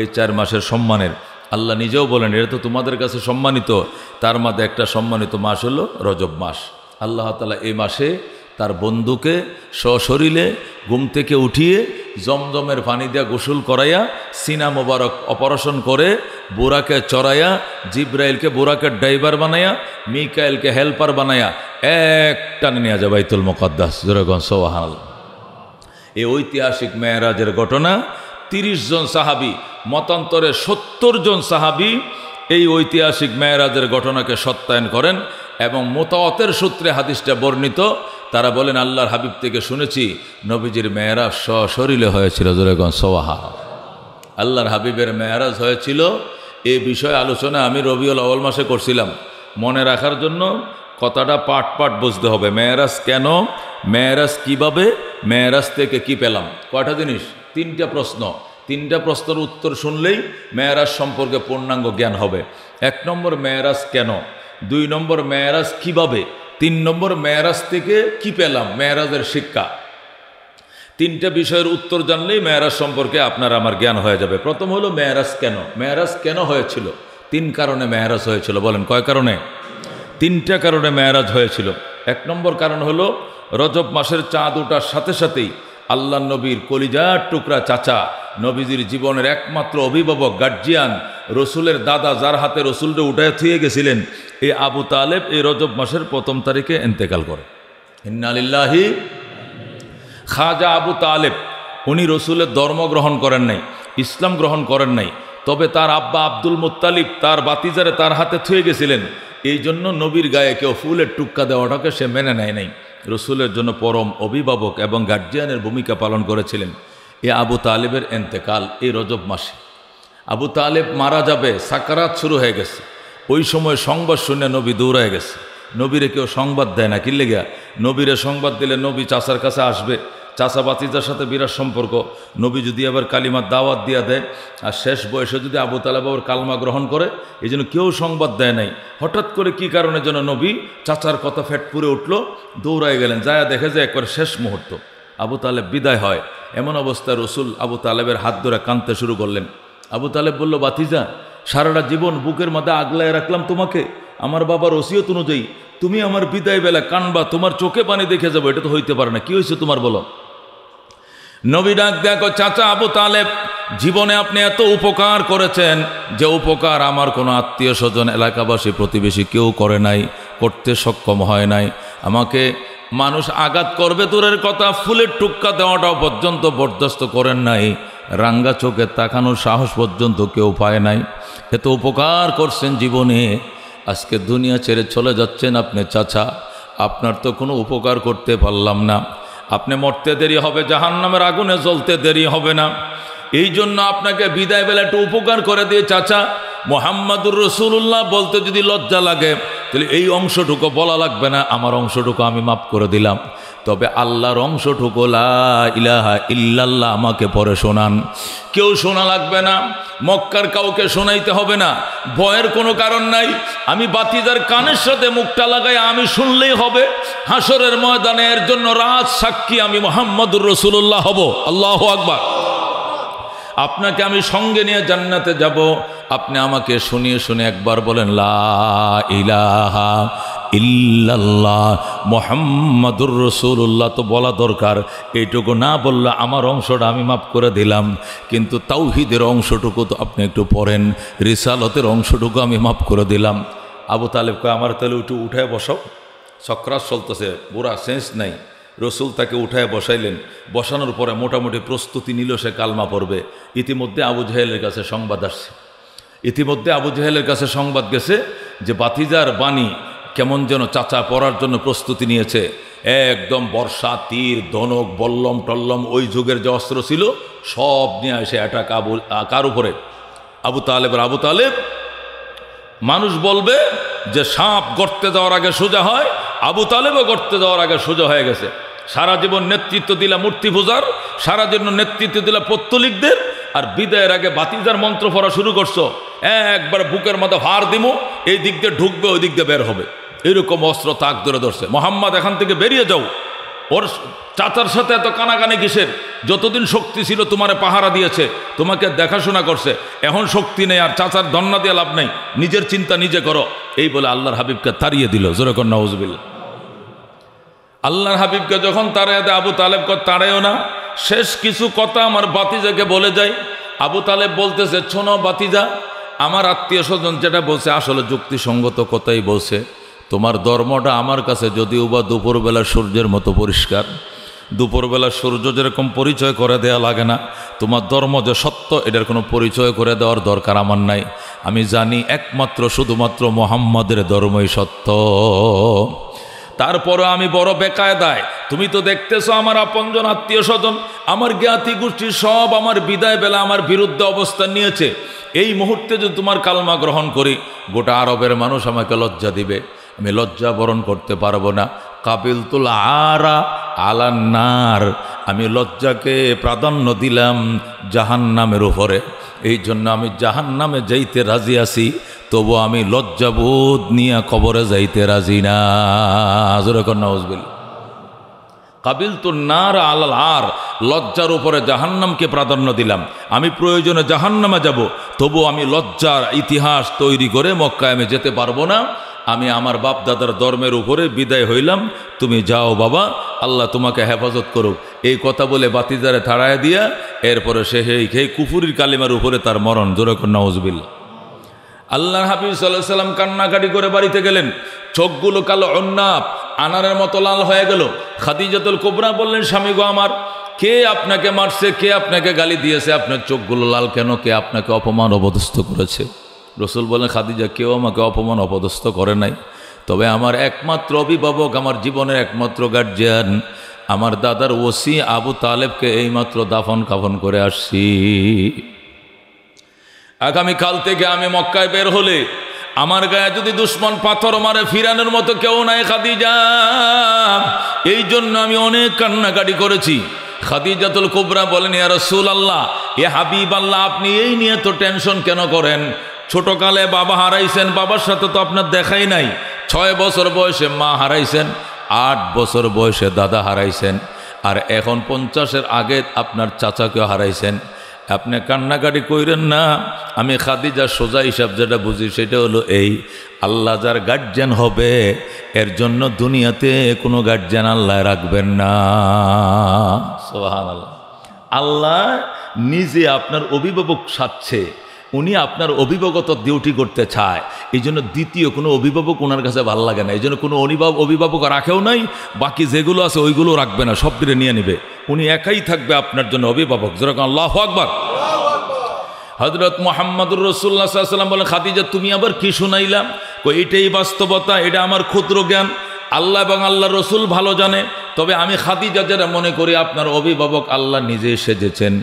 এই 4 মাসের সম্মানের আল্লাহ নিজেও বলেন এটা তো তোমাদের কাছে সম্মানিত। তার মধ্যে একটা সম্মানিত মাস হলো রজব মাস। আল্লাহ তাআলা এই মাসে তার বন্ধুকে সশরীরে ঘুম থেকে উঠিয়ে জমজমের পানি দিয়া গোসল করাইয়া, সিনা মোবারক অপারেশন করে, বুরাকে চড়াইয়া, জিব্রাইলকে বুরাকের ড্রাইভার বানাইয়া, মিকাইলকে হেল্পার বানাইয়া একটানে নিয়ে যায় বাইতুল মুকাদ্দাস। যেরকম সুবহানাল্লাহ। এই ঐতিহাসিক মেরাজের ঘটনা 30 জন সাহাবী, মতান্তরে 70 জন সাহাবী এই ঐতিহাসিক মেরাজের ঘটনাকে সত্যায়ন করেন এবং মুতাওয়াতির সূত্রে হাদিসটা বর্ণিত। তারা বলেন আল্লাহর হাবিব থেকে শুনেছি নবীজির মেরাজ সশরীরে হয়েছিল। যেরকম সুবহানাল্লাহ। আল্লাহর হাবিবের মেরাজ হয়েছিল, এই বিষয়ে আলোচনা আমি রবিউল আউয়াল মাসে করছিলাম। মনে রাখার জন্য কথাটা পাট পাট বুঝতে হবে। মেরাজ কেন, মেরাজ কিভাবে, মেরাজ থেকে কি পেলাম, কয়টা জিনিস? 3টা প্রশ্ন। 3টা প্রশ্নের উত্তর শুনলেই মেরাজ সম্পর্কে পূর্ণাঙ্গ জ্ঞান হবে। 1 নম্বর মেরাজ কেন, 2 নম্বর মেরাজ কিভাবে, 3 নম্বর মেরাজ থেকে কি পেলাম, মেরাজের শিক্ষা। 3টা বিষয়ের উত্তর জানলেই মেরাজ সম্পর্কে আপনার আমার জ্ঞান হয়ে যাবে। প্রথম হলো মেরাজ কেন। মেরাজ কেন হয়েছিল? 3 কারণে মেরাজ হয়েছিল। বলেন কয় কারণে? 3টা কারণে মেরাজ হয়েছিল। 1 নম্বর কারণ হলো রজব মাসের চাঁদ ওঠার সাথে সাথেই আল্লাহ নবীর কলিজার টুকরা চাচা, নবীজির জীবনের একমাত্র অভিভাবক, গার্জিয়ান, রসুলের দাদা, যার হাতে রসুলটা উঠায় থুয়ে গেছিলেন, এই আবু তালেব এই রজব মাসের 1ম তারিখে ইন্তেকাল করে। ইন্না লিল্লাহি। খাজা আবু তালেব উনি রসুলের ধর্ম গ্রহণ করেন নাই, ইসলাম গ্রহণ করেন নাই, তবে তার আব্বা আব্দুল মুত্তালিব তার বাতিজারে তার হাতে থুয়ে গেছিলেন। এই জন্য নবীর গায়ে কেউ ফুলের টুক্কা দেওয়াটাকে সে মেনে নেয় নাই। রসুলের জন্য পরম অভিভাবক এবং গার্জিয়ানের ভূমিকা পালন করেছিলেন। এ আবু তালেবের ইন্তেকাল এই রজব মাসে। আবু তালেব মারা যাবে, সাকারাত শুরু হয়ে গেছে। ওই সময় সংবাদ শুনে নবী দৌড়ায় গেছে। নবীরে কেউ সংবাদ দেয় না, কি লেগে? নবীরে সংবাদ দিলে নবী চাচার কাছে আসবে, চাচা বাতিজার সাথে বিরাট সম্পর্ক। নবী যদি আবার কালিমার দাওয়াত দিয়া দেয় আর শেষ বয়সে যদি আবু তালেব আবার কালমা গ্রহণ করে, এই জন্য কেউ সংবাদ দেয় নাই। হঠাৎ করে কি কারণে যেন নবী চাচার কথা ফেট পুরে উঠলো, দৌড়ায় গেলেন, যায় দেখে যে একবার শেষ মুহূর্ত, আবু তালেব বিদায় হয়। এমন অবস্থায় রসুল আবু তালেবের হাত ধরে কাঁদতে শুরু করলেন। আবু তালেব বলল, বাতিজা, সারাটা জীবন বুকের মধ্যে আগলায় রাখলাম তোমাকে, আমার বাবার ওসিয়ত অনুযায়ী, তুমি আমার বিদায় বেলা কানবা, তোমার চোখে পানি দেখে যাবো, এটা তো হইতে পারে না, কি হয়েছে তোমার বলো? নবী ডাক দেখো, চাচা আবু তালেব, জীবনে আপনি এত উপকার করেছেন যে উপকার আমার কোনো আত্মীয় স্বজন, এলাকাবাসী, প্রতিবেশী কেউ করে নাই, করতে সক্ষম হয় নাই। আমাকে মানুষ আঘাত করবে দূরের কথা, ফুলের টুক্কা দেওয়াটাও পর্যন্ত বরদাস্ত করেন নাই, রাঙ্গা চোখে তাকানোর সাহস পর্যন্ত কেউ পায় নাই। এত উপকার করছেন জীবনে, আজকে দুনিয়া ছেড়ে চলে যাচ্ছেন আপনি চাচা, আপনার তো কোনো উপকার করতে পারলাম না। আপনি মরতে দেরি হবে, জাহান্নামের আগুনে জ্বলতে দেরি হবে না। এই জন্য আপনাকে বিদায় বেলা একটু উপকার করে দিয়ে চাচা, মুহাম্মাদুর রাসূলুল্লাহ বলতে যদি লজ্জা লাগে তাহলে এই অংশটুকু বলা লাগবে না, আমার অংশটুকু আমি মাফ করে দিলাম। তবে আল্লাহর অংশটুকু লা ইলাহা ইল্লাল্লাহ আমাকে পরে শোনান। কেউ শোনা লাগবে না, মক্কার কাউকে শোনাইতে হবে না, ভয়ের কোনো কারণ নাই। আমি বাতিজার কানের সাথে মুখটা লাগাই আমি শুনলেই হবে। হাসরের ময়দানে এর জন্য রাজ সাক্ষী আমি মুহাম্মাদুর রাসূলুল্লাহ হব। আল্লাহু আকবার। আপনাকে আমি সঙ্গে নিয়ে জান্নাতে যাব, আপনি আমাকে শুনিয়ে শুনে একবার বলেন লা ইলাহা ইল্লাল্লাহ মুহাম্মাদুর রাসূলুল্লাহ। তো বলা দরকার, এইটুকু না বললে আমার অংশটা আমি মাফ করে দিলাম, কিন্তু তাওহীদের অংশটুকু তো আপনি একটু পড়েন, রিসালতের অংশটুকু আমি মাফ করে দিলাম। আবু তালেব কয় আমার তাহলে একটু উঠায় বসাও, সক্রাস চলতেছে, বুড়া সেন্স নাই। রসুল তাকে উঠায় বসাইলেন, বসানোর পরে মোটামুটি প্রস্তুতি নিল সে কালমা পড়বে। ইতিমধ্যে আবু জাহেলের কাছে সংবাদ আসছে, ইতিমধ্যে আবু জাহেলের কাছে সংবাদ গেছে যে বাতিজার বাণী কেমন যেন চাচা পড়ার জন্য প্রস্তুতি নিয়েছে। একদম বর্ষা, তীর, ধনুক, বল্লম টল্লম, ওই যুগের যে অস্ত্র ছিল সব নিয়ে এসে অ্যাটাক কার উপরে? আবু তালেব। আবু তালেব, মানুষ বলবে যে সাপ গর্তে যাওয়ার আগে সোজা হয়, আবু তালেবও গর্তে যাওয়ার আগে সোজা হয়ে গেছে। সারা জীবন নেতৃত্ব দিলা মূর্তি পূজার, সারা জীবন নেতৃত্ব দিলা পত্তলিকদের, আর বিদায়ের আগে বাতিজার মন্ত্র পড়া শুরু করছো। একবার বুকের মধ্যে ভার দিমো, এই দিক দিয়ে ঢুকবে, ওই দিক দিয়ে বের হবে, এরকম অস্ত্র তাক ধরে ধরছে। মোহাম্মদ এখান থেকে বেরিয়ে যাও, ওর চাচার সাথে এত কানাকানি কিসের? যতদিন শক্তি ছিল তোমারে পাহারা দিয়েছে, তোমাকে দেখাশোনা করছে, এখন শক্তি নেই আর চাচার ধন্না দিয়ে লাভ নেই, নিজের চিন্তা নিজে করো। এই বলে আল্লাহর হাবিবকে তাড়িয়ে দিল। জোরে কর নাউজুবিল্লাহ। আল্লাহর হাবিবকে যখন তাড়িয়ে দেয়, আবু তালেব তাড়ায়ও না। শেষ কিছু কথা আমার বাতিজাকে বলে যায়। আবু তালেব বলতেছে, শোনো বাতিজা, আমার আত্মীয় স্বজন যেটা বলছে আসলে যুক্তিসঙ্গত কথাই বলছে। তোমার ধর্মটা আমার কাছে যদিও বা দুপুরবেলা সূর্যের মতো পরিষ্কার, দুপুরবেলা সূর্য যেরকম পরিচয় করে দেওয়া লাগে না, তোমার ধর্ম যে সত্য এটার কোনো পরিচয় করে দেওয়ার দরকার আমার নাই। আমি জানি একমাত্র শুধুমাত্র মুহাম্মাদের ধর্মই সত্য। তারপরে আমি বড় বেকায়দায়। তুমি তো দেখতেছো আমার আপনজন আত্মীয় স্বজন, আমার জ্ঞাতি গোষ্ঠী সব আমার বিদায় বেলা আমার বিরুদ্ধে অবস্থান নিয়েছে। এই মুহূর্তে যদি তোমার কালমা গ্রহণ করি, গোটা আরবের মানুষ আমাকে লজ্জা দিবে, আমি লজ্জা বরণ করতে পারবো না। কাবিলতুল আরা আলান্নার, আমি লজ্জাকে প্রাধান্য দিলাম জাহান্নামের উপরে। এই জন্য আমি জাহান্নামে যাইতে রাজি আছি, তবু আমি লজ্জাবোধ নিয়ে কবরে যাইতে রাজি না। জোরে কর নাউজুবিল্লাহ। কাবিলতুন নার আলাল আর, লজ্জার উপরে জাহান্নামকে প্রাধান্য দিলাম। আমি প্রয়োজনে জাহান্নামে যাব, তবু আমি লজ্জার ইতিহাস তৈরি করে মক্কায় আমি যেতে পারবো না। আমি আমার বাপ দাদার ধর্মের উপরে বিদায় হইলাম, তুমি যাও বাবা, আল্লাহ তোমাকে হেফাজত করুক। এই কথা বলে বাতিজারে তাড়ায় দিয়া এরপরে সে সেই কুফুরির কালিমার উপরে তার মরণ। জোরে কর নাউজুবিল্লাহ। আল্লাহর হাবিব সাল্লাল্লাহু আলাইহি ওয়াসাল্লাম কান্নাকাটি করে বাড়িতে গেলেন, চোখগুলো কালো অন্নাপ আনারের মতো লাল হয়ে গেল। খাদিজাতুল কুবরা বললেন, স্বামী গো আমার, কে আপনাকে মারছে, কে আপনাকে গালি দিয়েছে, আপনার চোখগুলো লাল কেন, কে আপনাকে অপমান অপদস্থ করেছে? রসুল বলেন, খাদিজা, কেউ আমাকে অপমান অপদস্থ করে নাই, তবে আমার একমাত্র অভিভাবক, আমার জীবনের একমাত্র গার্জিয়ান, আমার দাদার ওসি আবু তালেবকে এইমাত্র দাফন কাফন করে আসছি। আগামীকাল থেকে আমি মক্কায় বের হলে আমার গায়ে যদি দুশ্মন পাথর মারে, ফিরানোর মতো কেউ নাই খাদিজা। এই জন্য আমি অনেক কান্নাকাটি করেছি। খাদিজাতুল কুবরা বলেন, ইয়া রাসূলুল্লাহ, এ হাবিব আল্লাহ, আপনি এই নিয়ে তো টেনশন কেন করেন? ছোটকালে বাবা হারাইছেন, বাবার সাথে তো আপনার দেখাই নাই। 6 বছর বয়সে মা হারাইছেন, 8 বছর বয়সে দাদা হারাইছেন, আর এখন 50-এর আগে আপনার চাচাকেও হারাইছেন। আপনি কান্নাকাটি কইরেন না। আমি খাদিজা সোজা হিসাব যেটা বুঝি সেটা হলো এই, আল্লাহ যার গার্জিয়ান হবে এর জন্য দুনিয়াতে কোনো গার্জিয়ান আল্লাহ রাখবেন না। সুবহানাল্লাহ। আল্লাহ নিজে আপনার অভিভাবক সাজছে, উনি আপনার অভিভাবকত ডিউটি করতে চায়। এই জন্য দ্বিতীয় কোনো অভিভাবক ওনার কাছে ভালো লাগে না, এই জন্য কোনো অভিভাবক রাখেও নাই। বাকি যেগুলো আছে ওইগুলো রাখবে না, সব দিকে নিয়ে নেবে। উনি একাই থাকবে আপনার জন্য অভিভাবক। যেরকম আল্লাহু আকবার। হযরত মুহাম্মদুর রাসূলুল্লাহ সাল্লাল্লাহু আলাইহি ওয়াসাল্লাম বলেন, খাদিজা তুমি আবার কি শুনাইলাম? এটাই বাস্তবতা, এটা আমার ক্ষুদ্র জ্ঞান, আল্লাহ এবং আল্লাহর রসুল ভালো জানে। তবে আমি খাদিজা যারা মনে করি আপনার অভিভাবক আল্লাহ নিজে সেজেছেন।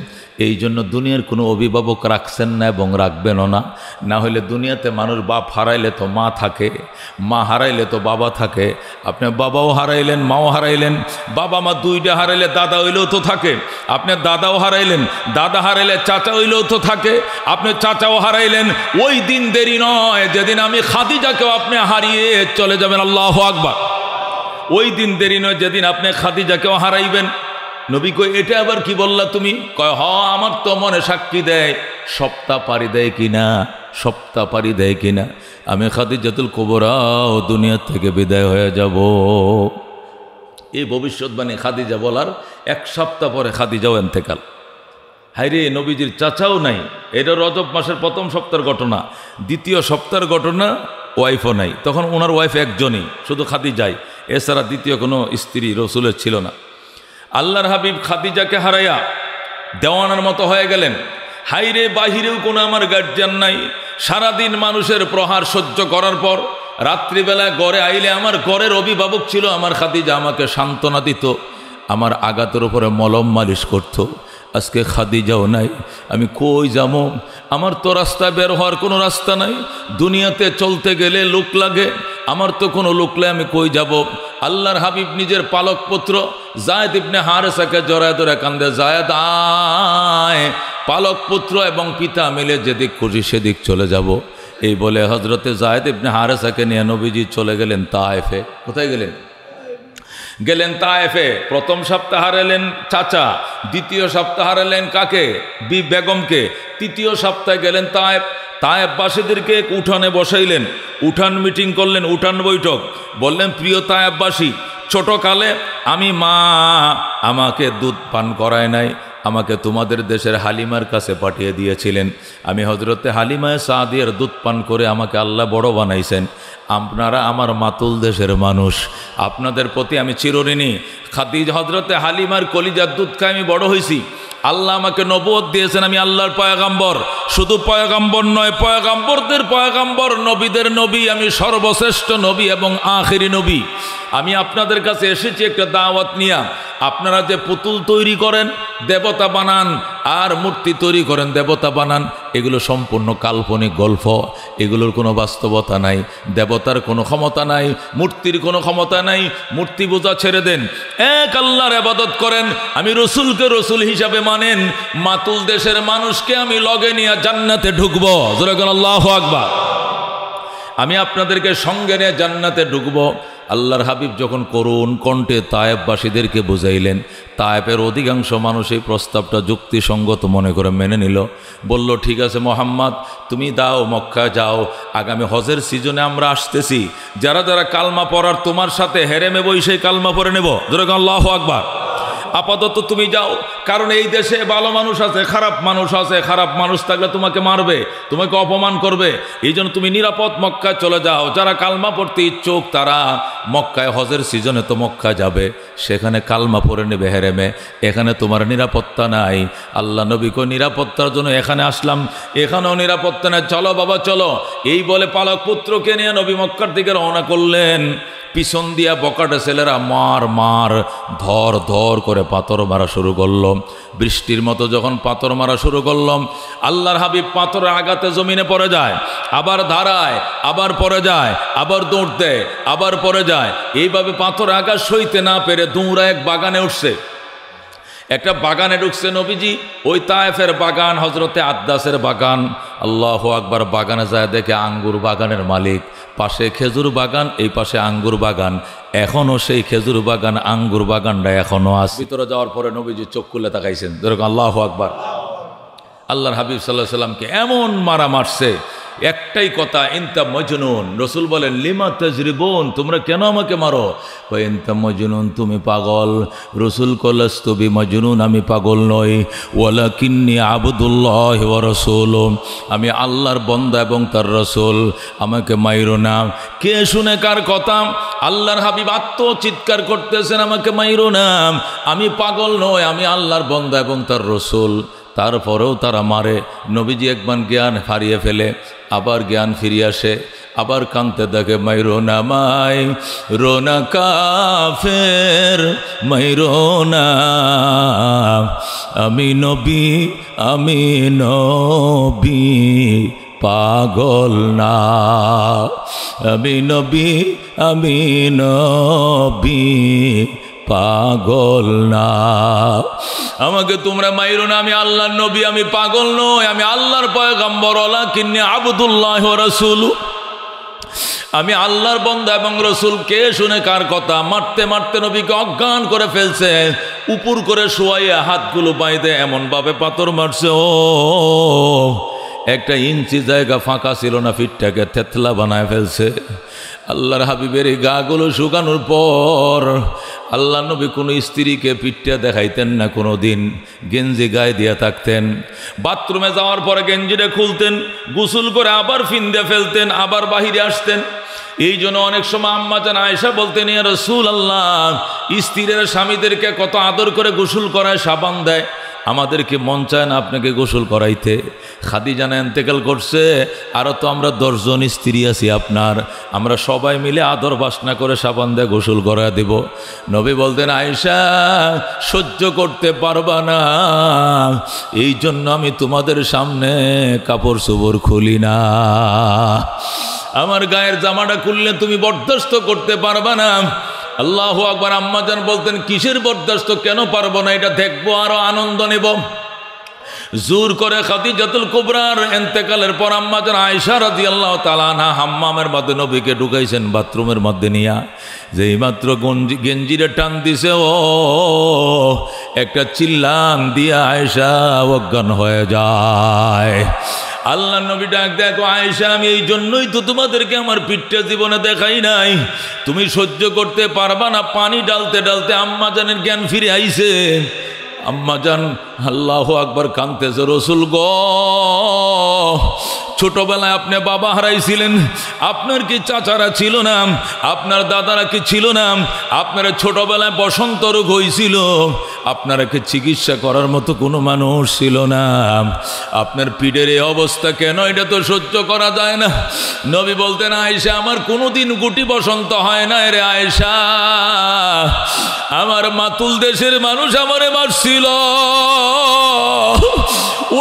এই জন্য দুনিয়ার কোনো অভিভাবক রাখছেন না এবং রাখবেনও না। না হলে দুনিয়াতে মানুষ বাপ হারাইলে তো মা থাকে, মা হারাইলে তো বাবা থাকে। আপনি বাবাও হারাইলেন, মাও হারাইলেন, বাবা মা দুইটা হারাইলে দাদা হইলেও তো থাকে। আপনি দাদাও হারাইলেন, দাদা হারাইলে চাচা হইলেও তো থাকে। আপনি চাচাও হারাইলেন, ওই দিন দেরি নয় যেদিন আমি খাদিজাকেও আপনি হারিয়ে চলে যাবেন। আল্লাহু আকবার। ওই দিন দেরি নয় যেদিন আপনি খাদিজাকেও হারাইবেন। নবী কই এটা আবার কি বললা তুমি? কয় হ, আমার তো মনে সাক্ষী দেয় সপ্তাহ পাড়ি দেয় কিনা, সপ্তাহ পাড়ি দেয় কিনা আমি খাদিজাতুল কুবরাও দুনিয়া থেকে বিদায় হয়ে যাব। এই ভবিষ্যৎবাণী খাদিজা বলার এক সপ্তাহ পরে খাদিজাও ইন্তেকাল। হাইরে, নবীজির চাচাও নাই। এটা রজব মাসের প্রথম সপ্তাহের ঘটনা। দ্বিতীয় সপ্তাহের ঘটনা, ওয়াইফও নাই। তখন ওনার ওয়াইফ একজনই, শুধু খাদিজাই, এছাড়া দ্বিতীয় কোনো স্ত্রী রসুলের ছিল না। আল্লাহর হাবিব খাদিজাকে হারাইয়া দেওয়ানার মতো হয়ে গেলেন। হাইরে, বাহিরেও কোনো আমার গার্জিয়ান নাই। সারাদিন মানুষের প্রহার সহ্য করার পর রাত্রিবেলা ঘরে আইলে আমার ঘরের অভিভাবক ছিল আমার খাদিজা, আমাকে সান্ত্বনা দিত, আমার আঘাতের উপরে মলম মালিশ করত। আজকে খাদিজাও নাই, আমি কই যাবো? আমার তো রাস্তায় বের হওয়ার কোনো রাস্তা নাই। দুনিয়াতে চলতে গেলে লোক লাগে, আমার তো কোনো লোক নাই, আমি কই যাব? আল্লাহর হাবিব নিজের পালক পুত্র যায়েদ ইবনে হারেসাকে জড়ায় ধরে কান্দে, যায়েদ আয়, পালক পুত্র এবং পিতা মিলে যেদিক খুশি সেদিক চলে যাব। এই বলে হজরতে যায়েদ ইবনে হারেসাকে নিয়ে নবীজি চলে গেলেন তায়েফে। কোথায় গেলেন? গেলেন তায়েফে। প্রথম সপ্তাহ হারালেন চাচা, দ্বিতীয় সপ্তাহ হারালেন কাকে? বেগমকে। তৃতীয় সপ্তাহে গেলেন তায়েফ। তায়েফবাসীদেরকে উঠানে বসাইলেন, উঠান মিটিং করলেন, উঠান বৈঠক। বললেন, প্রিয় তায়েফবাসী, ছোটকালে আমি মা আমাকে দুধ পান করায় নাই, আমাকে তোমাদের দেশের হালিমার কাছে পাঠিয়ে দিয়েছিলেন। আমি হজরতে হালিমায় সাদিয়ার দুধ পান করে আমাকে আল্লাহ বড় বানাইছেন। আপনারা আমার মাতুল দেশের মানুষ, আপনাদের প্রতি আমি চিরঋণী। খাদিজা হজরতে হালিমার কলিজার দুধ খাই আমি বড় হয়েছি। আল্লাহ আমাকে নবুয়ত দিয়েছেন, আমি আল্লাহর পয়গাম্বর। শুধু পয়গাম্বর নয়, পয়গাম্বরদের পয়গাম্বর, নবীদের নবী, আমি সর্বশ্রেষ্ঠ নবী এবং আখিরি নবী। আমি আপনাদের কাছে এসেছি একটা দাওয়াত নিয়ে। আপনারা যে পুতুল তৈরি করেন, দেবতা বানান, আর মূর্তি তৈরি করেন, দেবতা বানান, এগুলো সম্পূর্ণ কাল্পনিক গল্প। এগুলোর কোনো বাস্তবতা নাই, দেবতার কোনো ক্ষমতা নাই, মূর্তির কোনো ক্ষমতা নাই। মূর্তি পূজা ছেড়ে দেন, এক আল্লাহর ইবাদত করেন। আমি রসুলকে রসুল হিসাবে মানেন, মাতুল দেশের মানুষকে আমি লগে নিয়ে জান্নাতে ঢুকবো। জোরে বলেন আল্লাহু আকবার। আমি আপনাদেরকে সঙ্গে নিয়ে জান্নাতে ঢুকবো। আল্লাহর হাবিব যখন করুণ কণ্ঠে তায়েফবাসীদেরকে বুঝাইলেন, তায়েফের অধিকাংশ মানুষ এই প্রস্তাবটা যুক্তিসঙ্গত মনে করে মেনে নিল। বলল, ঠিক আছে মোহাম্মদ, তুমি দাও, মক্কা যাও, আগামী হজের সিজনে আমরা আসতেছি। যারা যারা কালমা পড়ার তোমার সাথে হেরেমে বসে কালমা পড়ে নেব। যেরকম আল্লাহু আকবার। আপাতত তুমি যাও, কারণ এই দেশে ভালো মানুষ আছে, খারাপ মানুষ আছে। খারাপ মানুষ থাকলে তোমাকে মারবে, তোমাকে অপমান করবে। এই জন্য তুমি নিরাপদ মক্কায় চলে যাও। যারা কালমা পড়তে ইচ্ছুক তারা মক্কায়, হজের সিজনে তো মক্কা যাবে, সেখানে কালমা পড়ে নেবে হেরেমে। এখানে তোমার নিরাপত্তা নাই। আল্লাহ নবী কো, নিরাপত্তার জন্য এখানে আসলাম, এখানেও নিরাপত্তা নেই, চলো বাবা চলো। এই বলে পালক পুত্রকে নিয়ে নবী মক্কার দিকে রওনা করলেন। পিছন দিয়া বকাটে ছেলেরা মার মার ধর ধর করে পাথর মারা শুরু করলো। বৃষ্টির মতো যখন পাথর মারা শুরু করলাম, আল্লাহর হাবিব পাথরের আঘাতে জমিনে পড়ে যায়, আবার দাঁড়ায়, আবার পড়ে যায়, আবার দৌড় দেয়, আবার পড়ে যায়। এইভাবে পাথর আঘাত সইতে না পেরে দৌড়া এক বাগানে উঠছে। একটা বাগানে ঢুকছে নবীজি, ওই তায়েফের বাগান, হজরতে আদ্দাসের বাগান। আল্লাহু আকবার। বাগানে যায় দেখে আঙ্গুর বাগানের মালিক, পাশে খেজুর বাগান, এই পাশে আঙ্গুর বাগান। এখনও সেই খেজুর বাগান, আঙ্গুর বাগানটা এখনও আছে। ভিতরে যাওয়ার পরে নবীজি চোখ খুলে তাকাইছেন। যেরকম আল্লাহু আকবার। আল্লাহর হাবিব সাল্লাল্লাহু আলাইহি সাল্লামকে এমন মারা মারছে, একটাই কথা, ইনতা মজনুন। রসুল বলেন, লিমা তাজরিবুন, তোমরা কেন আমাকে মারো? ইনতা মজনুন, তুমি পাগল। রসুল কলাস্তু বিমজনুন, আমি পাগল নই। ওয়ালাকিন্নী আবদুল্লাহি ওয়া রাসূলু, আমি আল্লাহর বান্দা এবং তার রাসূল, আমাকে মাইরো না। কে শুনে কার কথা? আল্লাহর হাবিব আত্মচিৎকার করতেছেন, আমাকে মাইরো না, আমি পাগল নই, আমি আল্লাহর বান্দা এবং তার রাসূল। তারপরেও তারা মারে। নবীজি একবার জ্ঞান হারিয়ে ফেলে, আবার জ্ঞান ফিরিয়ে আসে, আবার কানতে থাকে মাইরো না মাই রোনা কাফের মাইরো না, আমি নবী পাগল না, আমি নবী পাগল না। আমাকে তোমরা মাইরো না, আমি আল্লাহর নবী, আমি পাগল নই, আমি আল্লাহর পয়গম্বর, ওয়ালাকিন্নী আবদুল্লাহ ওয়া রাসূলু, আমি আল্লাহর বান্দা এবং রসুল। কে শুনে কার কথা? মারতে মারতে নবীকে অজ্ঞান করে ফেলছে, উপর করে শোয়াইয়া হাতগুলো বাইদে এমনভাবে পাথর মারছে, ও একটা ইঞ্চি জায়গা ফাঁকা ছিল না, ফিটটাকে থেতলা বানায় ফেলছে। আল্লাহর হাবিবের এই গাগুলো শুকানোর পর আল্লাহ নবী কোনো স্ত্রীকে পিঠটা দেখাইতেন না, কোনো দিন গেঞ্জি গায়ে দিয়া থাকতেন। বাথরুমে যাওয়ার পরে গেঞ্জিটা খুলতেন, গোসল করে আবার ফিন্দে ফেলতেন, আবার বাহিরে আসতেন। এই জন্য অনেক সময় আম্মা জান আয়েশা বলতেন, ইয়া রাসূলুল্লাহ, স্ত্রীরা স্বামীদেরকে কত আদর করে গোসল করায়, সাবান দেয়, আমাদেরকে মন চায় না আপনাকে গোসল করাইতে। খাদিজা ইন্তেকাল করছে, আরও তো আমরা 10 জন স্ত্রী আছি আপনার, আমরা সবাই মিলে আদর বাসনা করে সাবান দিয়ে গোসল করা দেব। নবী বলতেন, আয়েশা সহ্য করতে পারবা না, এই জন্য আমি তোমাদের সামনে কাপড় চোপড় খুলি না, আমার গায়ের জামাটা খুললে তুমি বরদাস্ত করতে পারবা না। আল্লাহু আকবার। আম্মাজান বলতেন, কিসের বরদাস্ত, কেন পারবো না, এটা দেখবো, আরো আনন্দ নেব। জোর করে খাদিজাতুল কুবরার ইন্তেকালের পর আম্মাজান আয়েশা রাদিয়াল্লাহু তাআলা আনহা হাম্মামের মধ্যে নবীকে ঢুকাইছেন, বাথরুমের মধ্যে নিয়া। যেই মাত্র গেঞ্জিরে টান দিছে, ও একটা চিল্লান দিয়া আয়েশা অজ্ঞান হয়ে যায়। আল্লাহ নবী ডাক, দেখো আয়েশা, আমি এই জন্যই তো তোমাদেরকে আমার পিঠটা জীবনে দেখাই নাই, তুমি সহ্য করতে পারবা না। পানি ডালতে ডালতে আম্মাজানের জ্ঞান ফিরে আইছে। আম্মাজান আল্লাহু আকবার কাঁদতেছে, রসুল গো, ছোটবেলায় আপনি বাবা হারাইছিলেন, আপনার কি চাচারা ছিল না, আপনার দাদারা কি ছিল না, আপনার ছোটবেলায় বসন্ত রোগ হয়েছিল, আপনারা কি চিকিৎসা করার মতো কোনো মানুষ ছিল না, আপনার পিঠের এই অবস্থা কেন, এটা তো সহ্য করা যায় না। নবী বলতেন, আয়েশা, আমার কোনোদিন গুটি বসন্ত হয় না রে আয়েশা, আমার মাতুল দেশের মানুষ আমারে মারছিল,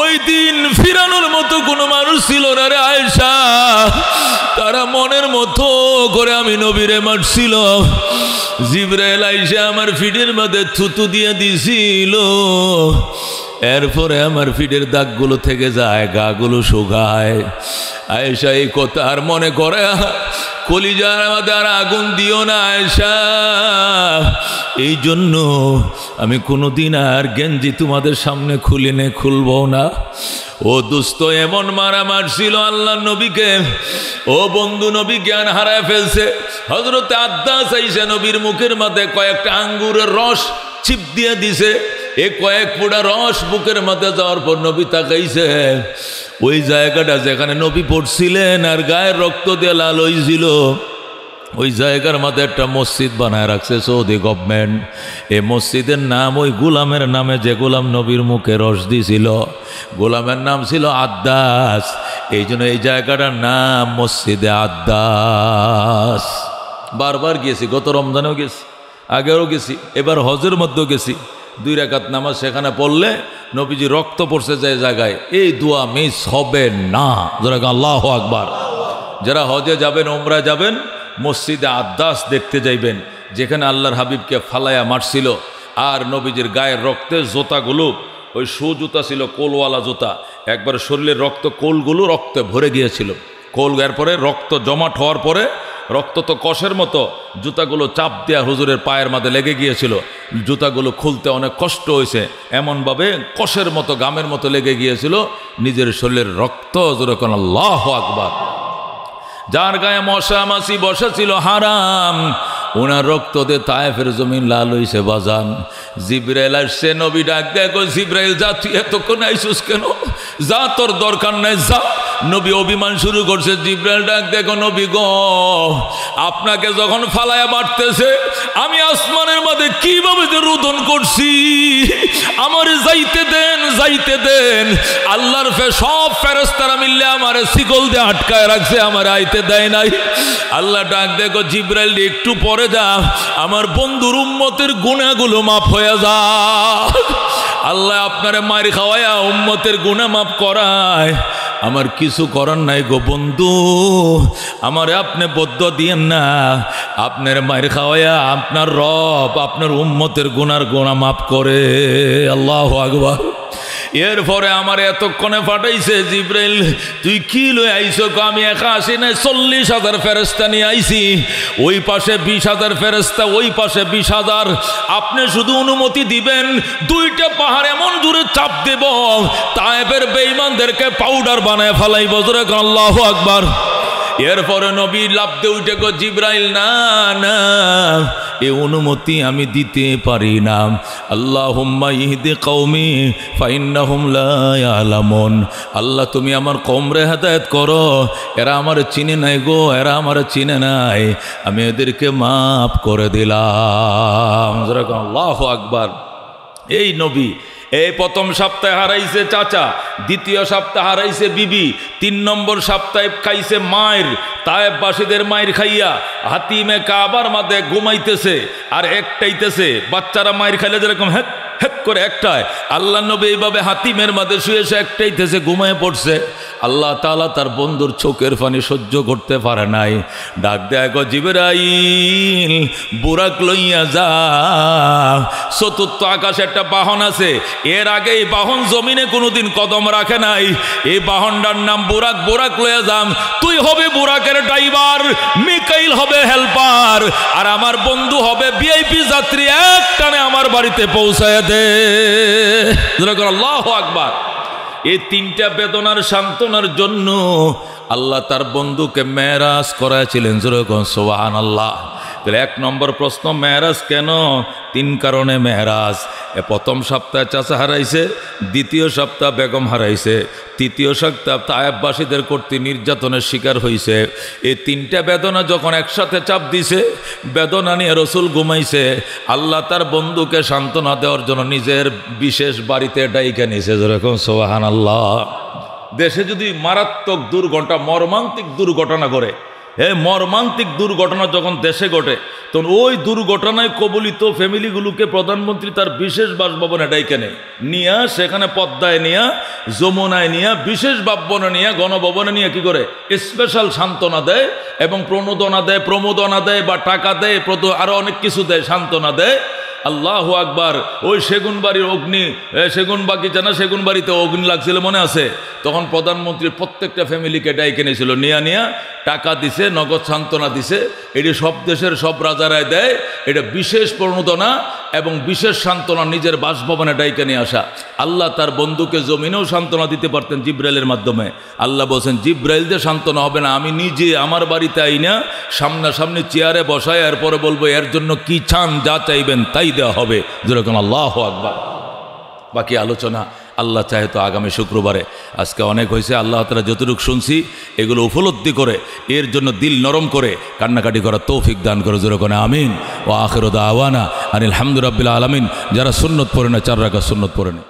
ওই দিন ফিরানোর মতো কোনো মানুষ ছিল না রে আয়েশা, তারা মনের মতো করে আমি নবীরে মারছিল। জিবরাইল আইসা আমার ফিটের মধ্যে থুতু দিয়ে দিছিল, এরপরে আমার ফিটের দাগগুলো থেকে যায়, গাগুলো শুকায়। আয়েশা এই কথা আর মনে করে, কলিজার মধ্যে আর আগুন দিও না আয়েশা, এই জন্য আমি কোনোদিন আর গেঞ্জি তোমাদের সামনে খুলবো না। ও দুস্থ, এমন মারা মারছিল আল্লাহ নবীকে, ও বন্ধু, নবী জ্ঞান হারায় ফেলছে। হযরত আদ্দাস আইসা নবীর মুখের মধ্যে কয়েকটা আঙ্গুরের রস ছিপ দিয়ে দিছে, এ কয়েক ফোঁটা রস বুকের মধ্যে যাওয়ার পর নবী তাকাইছে, ওই জায়গাটা যেখানে নবী পড়ছিলেন আর গায়ের রক্ত দিয়ে লাল হয়েছিল, ওই জায়গার মধ্যে একটা মসজিদ বানায় রাখছে সৌদি গভর্নমেন্ট। এই মসজিদের নাম ওই গোলামের নামে, যে গোলাম নবীর মুখে রস দিছিল, গোলামের নাম ছিল আদ্দাস, এই জন্য এই জায়গাটার নাম মসজিদে আদ্দাস। বারবার গেছি, গত রমজানেও গেছি, আগেও গেছি, এবার হজের মধ্যেও গেছি। 2 রাকাত নামাজ সেখানে পড়লে নবীজি রক্ত পড়ছে যে জায়গায়, এই দোয়া মিস হবে না। যারা আল্লাহু আকবার। যারা হজে যাবেন, ওমরা যাবেন, মসজিদে আদ্দাস দেখতে যাইবেন, যেখানে আল্লাহর হাবিবকে ফালায়া মারছিল। আর নবীজির গায়ের রক্তের জুতাগুলো, ওই শু জুতা ছিল, কোলওয়ালা জুতা, একবার শরীরের রক্ত, কোলগুলো রক্তে ভরে গিয়েছিল। কোল এরপরে রক্ত জমাট হওয়ার পরে, রক্ত তো কষের মতো, জুতাগুলো চাপ দেওয়া হুজুরের পায়ের মাঝে লেগে গিয়েছিল, জুতাগুলো খুলতে অনেক কষ্ট হয়েছে, এমনভাবে কষের মতো, গামের মতো লেগে গিয়েছিল, নিজের শরীরের রক্ত। যেরকম আল্লাহু আকবার। যার গায়ে মশা মাছি বসা ছিল হারাম, ওনার রক্ত দিয়ে তায়েফের জমিন লাল হইছে বাজান। জিবরাইল আসছে, নবী ডাক দেখো, জিবরাইল যা, তুই এতক্ষণ আইসুস কেন, যা, তোর দরকার নাই, যা, নবী অভিমান শুরু করছে। জিব্রাইল ডাক দেখো নবী গো, আপনাকে যখন ফালায়া মারতেছে আমি আসমানের মধ্যে কিভাবে যে রোদন করছি, আমারে যাইতে দেন, যাইতে দেন। আল্লাহর সব ফেরেশতারা মিললে আমারে শিকল দিয়ে আটকায় রাখছে, আমার আইতে দেয় নাই। আল্লাহ ডাক দেখো জিব্রাইল একটু পরে যা, আমার বন্ধুর উম্মতের গুনাহগুলো মাফ হয়ে যা। আল্লাহ আপনারে মার খাওয়ায়া উম্মতের গুনাহ মাফ করায়, আমার কিছু করার নাই গো বন্ধু, আমারে আপনি বদ্ধ দিয়েন না। আপনার মায়ের খাওয়ায়া আপনার রব আপনার উম্মতের গুনার গুনাহ মাফ করে। আল্লাহু আকবার। এরপরে আমার এতক্ষণে পাঠাইছে জিব্রাইল তুই কি লই আইছো? আমি একা আসি নাই, 40,000 ফেরেশতা নিয়ে আইছি। ওই পাশে 20,000 ফেরেশতা, ওই পাশে 20,000। আপনি শুধু অনুমতি দিবেন, দুইটা পাহাড় এমন জোরে চাপ দেব তায়েফের বেঈমানদেরকে পাউডার বানায় ফেলাইব। জোরে আল্লাহু আকবার। এরপরে নবী লাফতে উঠে গো জিব্রাইল না না, এ অনুমতি আমি দিতে পারি না। আল্লাহুম্মা ইহদি কওমি ফাইন্নাহুম লা ইয়ালামুন। আল্লাহ তুমি আমার কওমরে হেদায়েত করো, এরা আমার চিনে নাই গো, এরা আমার চিনে নাই, আমি এদেরকে মাফ করে দিলাম। আল্লাহু আকবার। এই নবী এই প্রথম সপ্তাহে হারাইছে চাচা, দ্বিতীয় সপ্তাহে হারাইছে বিবি, 3 নম্বর সপ্তাহে খাইছে মায়ের, তায়েফবাসীদের মায়ের খাইয়া হাতিমে কাবার মাঝে ঘুমাইতেছে আর একটাইতেছে। বাচ্চারা মায়ের খাইলে যেরকম হ্যাঁ হ্যাঁ করে একটায়, আল্লাহ নবী এইভাবে হাতিমের মাঝে শুয়ে সে একটাইতেছে, ঘুমায় পড়ছে। আল্লাহ তাআলা তার বন্ধুর চোখের পানি সহ্য করতে পারে নাই, ডাক দেয় গো জিবরাইল বুরাক লইয়া যা। চতুর্থ আকাশে একটা বাহন আছে, এর আগে এই বাহন জমিনে কোনোদিন কদম রাখে নাই, এই বাহনটার নাম বুরাক। বুরাক লইয়া যাম, তুই হবে বুরাকের ড্রাইভার, মিকাইল হবে হেল্পার, আর আমার বন্ধু হবে ভিআইপি যাত্রী। একটানে আমার বাড়িতে পৌঁছায় দে। আল্লাহু আকবার। এই 3টা বেদনার সান্ত্বনার জন্য আল্লাহ তার বন্ধুকে মেরাজ করাইছিলেন। যেরকম সুবহানাল্লাহ। তাহলে 1 নম্বর প্রশ্ন, মেরাজ কেন? 3 কারণে মেরাজ। প্রথম সপ্তাহে চাচা হারাইছে, দ্বিতীয় সপ্তাহ বেগম হারাইছে, তৃতীয় সপ্তাহ তায়েফবাসীদের কর্তৃক নির্যাতনের শিকার হয়েছে। এই 3টা বেদনা যখন একসাথে চাপ দিছে, বেদনা নিয়ে রসুল ঘুমাইছে। আল্লাহ তার বন্ধুকে সান্ত্বনা দেওয়ার জন্য নিজের বিশেষ বাড়িতে ডাইকে নিছে। যেরকম সুবহানাল্লাহ। দেশে যদি মারাত্মক দুর্ঘটনা, মর্মান্তিক দুর্ঘটনা ঘটে, মর্মান্তিক দুর্ঘটনা যখন দেশে ঘটে, তখন ওই দুর্ঘটনায় কবলিত ফ্যামিলিগুলোকে প্রধানমন্ত্রী তার বিশেষ বাসভবনে ডাইকে নেয়, নিয়ে সেখানে পদ্মায় নিয়ে, যমুনায় নিয়ে, বিশেষ ভবনে নিয়ে, গণভবনে নিয়ে কি করে স্পেশাল সান্ত্বনা দেয় এবং প্রমোদনা দেয় বা টাকা দেয়, আরো অনেক কিছু দেয়, সান্ত্বনা দেয়। আল্লাহু আকবার। ওই সেগুন বাড়ির অগ্নি, সেগুন বাগিচা না, সেগুন বাড়িতে অগ্নি লাগছিল মনে আছে? তখন প্রধানমন্ত্রী প্রত্যেকটা ফ্যামিলিকে ডাইকে নিয়েছিল, নিয়া টাকা দিছে, নগদ সান্ত্বনা দিছে। এটি সব দেশের সব রাজারাই দেয়। এটা বিশেষ প্রণোদনা এবং বিশেষ সান্ত্বনা নিজের বাসভবনে ডাইকে নিয়ে আসা। আল্লাহ তার বন্ধুকে জমিনেও সান্ত্বনা দিতে পারতেন জিব্রাইলের মাধ্যমে। আল্লাহ বলছেন জিব্রাইল দিয়ে সান্ত্বনা হবে না, আমি নিজে আমার বাড়িতে আইনা সামনাসামনি চেয়ারে বসায়, এরপরে বলবো এর জন্য কি চান, যা চাইবেন তাই দেওয়া হবে। যেরকম আল্লাহু আকবার। বাকি আলোচনা আল্লাহ চাহে তো আগামী শুক্রবারে। আজকে অনেক হয়েছে, আল্লাহ তাআলা যতটুকু শুনছি এগুলো উপলব্ধি করে এর জন্য দিল নরম করে কান্নাকাটি করার তৌফিক দান করে। যেরকম আমিন। ও আখিরু দাওয়ানা আনিল হামদুলিল্লাহি রাব্বিল আলামিন। যারা সুন্নত পড়ে না 4 রাকাত সুন্নত পড়ে না।